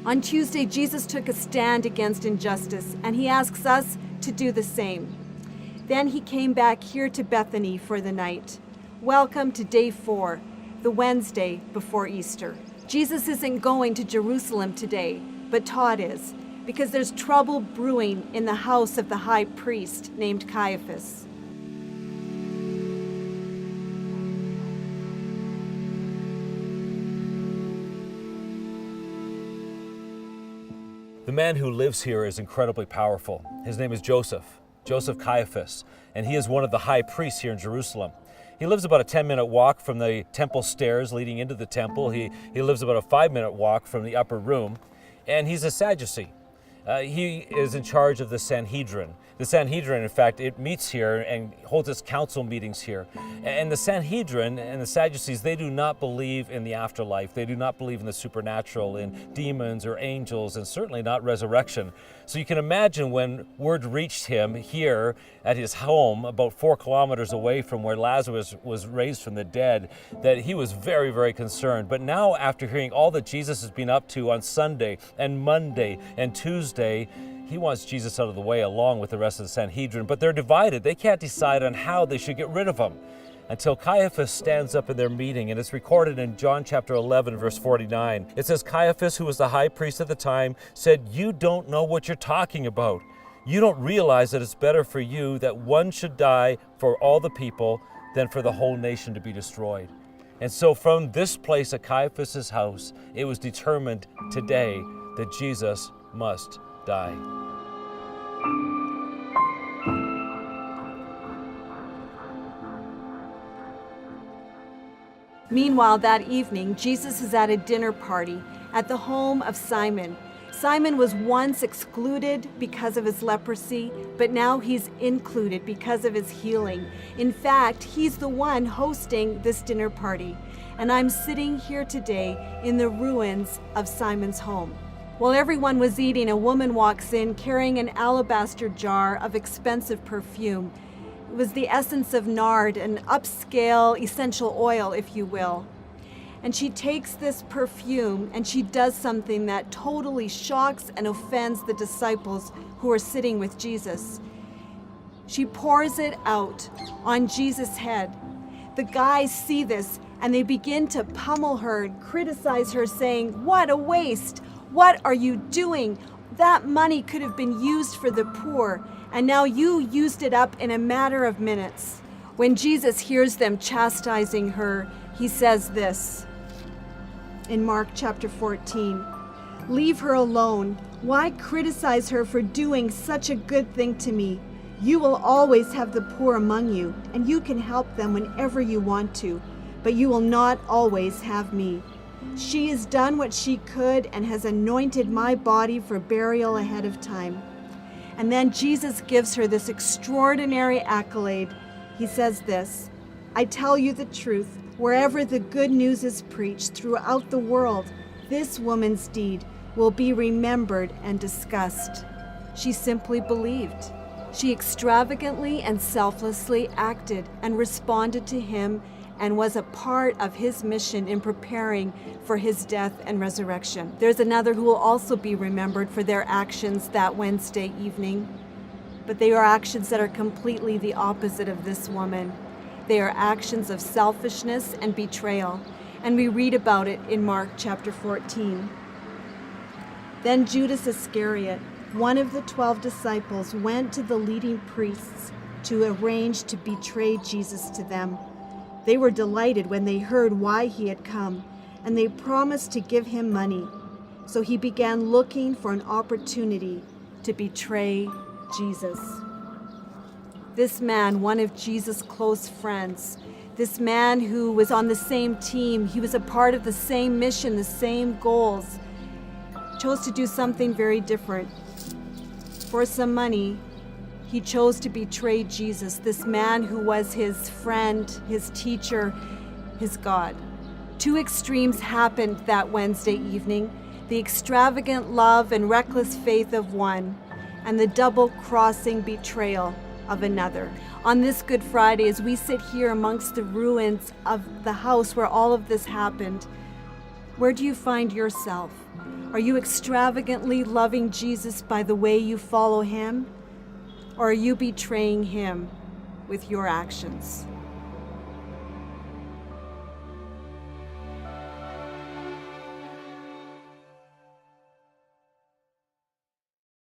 On Tuesday, Jesus took a stand against injustice, and he asks us to do the same. Then he came back here to Bethany for the night. Welcome to day 4, the Wednesday before Easter. Jesus isn't going to Jerusalem today, but Todd is, because there's trouble brewing in the house of the high priest named Caiaphas. The man who lives here is incredibly powerful. His name is Joseph Caiaphas, and he is one of the high priests here in Jerusalem. He lives about a 10-minute walk from the temple stairs leading into the temple. He lives about a 5-minute walk from the upper room, and he's a Sadducee. He is in charge of the Sanhedrin. The Sanhedrin, in fact, it meets here and holds its council meetings here. And the Sanhedrin and the Sadducees, they do not believe in the afterlife. They do not believe in the supernatural, in demons or angels, and certainly not resurrection. So you can imagine when word reached him here at his home, about 4 kilometers away from where Lazarus was raised from the dead, that he was very, very concerned. But now, after hearing all that Jesus has been up to on Sunday and Monday and Tuesday, he wants Jesus out of the way along with the rest of the Sanhedrin, but they're divided. They can't decide on how they should get rid of him until Caiaphas stands up in their meeting, and it's recorded in John chapter 11, verse 49. It says, Caiaphas, who was the high priest at the time, said, "You don't know what you're talking about. You don't realize that it's better for you that one should die for all the people than for the whole nation to be destroyed." And so from this place at Caiaphas' house, it was determined today that Jesus must die. Meanwhile, that evening, Jesus is at a dinner party at the home of Simon. Simon was once excluded because of his leprosy, but now he's included because of his healing. In fact, he's the one hosting this dinner party, and I'm sitting here today in the ruins of Simon's home. While everyone was eating, a woman walks in carrying an alabaster jar of expensive perfume. It was the essence of nard, an upscale essential oil, if you will. And she takes this perfume and she does something that totally shocks and offends the disciples who are sitting with Jesus. She pours it out on Jesus' head. The guys see this and they begin to pummel her and criticize her, saying, "What a waste! What are you doing? That money could have been used for the poor, and now you used it up in a matter of minutes." When Jesus hears them chastising her, he says this in Mark chapter 14, "Leave her alone. Why criticize her for doing such a good thing to me? You will always have the poor among you, and you can help them whenever you want to, but you will not always have me. She has done what she could and has anointed my body for burial ahead of time." And then Jesus gives her this extraordinary accolade. He says this, "I tell you the truth, wherever the good news is preached throughout the world, this woman's deed will be remembered and discussed." She simply believed. She extravagantly and selflessly acted and responded to him and was a part of his mission in preparing for his death and resurrection. There's another who will also be remembered for their actions that Wednesday evening, but they are actions that are completely the opposite of this woman. They are actions of selfishness and betrayal, and we read about it in Mark chapter 14. Then Judas Iscariot, one of the 12 disciples, went to the leading priests to arrange to betray Jesus to them. They were delighted when they heard why he had come, and they promised to give him money. So he began looking for an opportunity to betray Jesus. This man, one of Jesus' close friends, this man who was on the same team, he was a part of the same mission, the same goals, chose to do something very different. For some money, he chose to betray Jesus, this man who was his friend, his teacher, his God. 2 extremes happened that Wednesday evening: the extravagant love and reckless faith of one, and the double-crossing betrayal of another. On this Good Friday, as we sit here amongst the ruins of the house where all of this happened, Where do you find yourself? Are you extravagantly loving Jesus by the way you follow him? Or are you betraying him with your actions?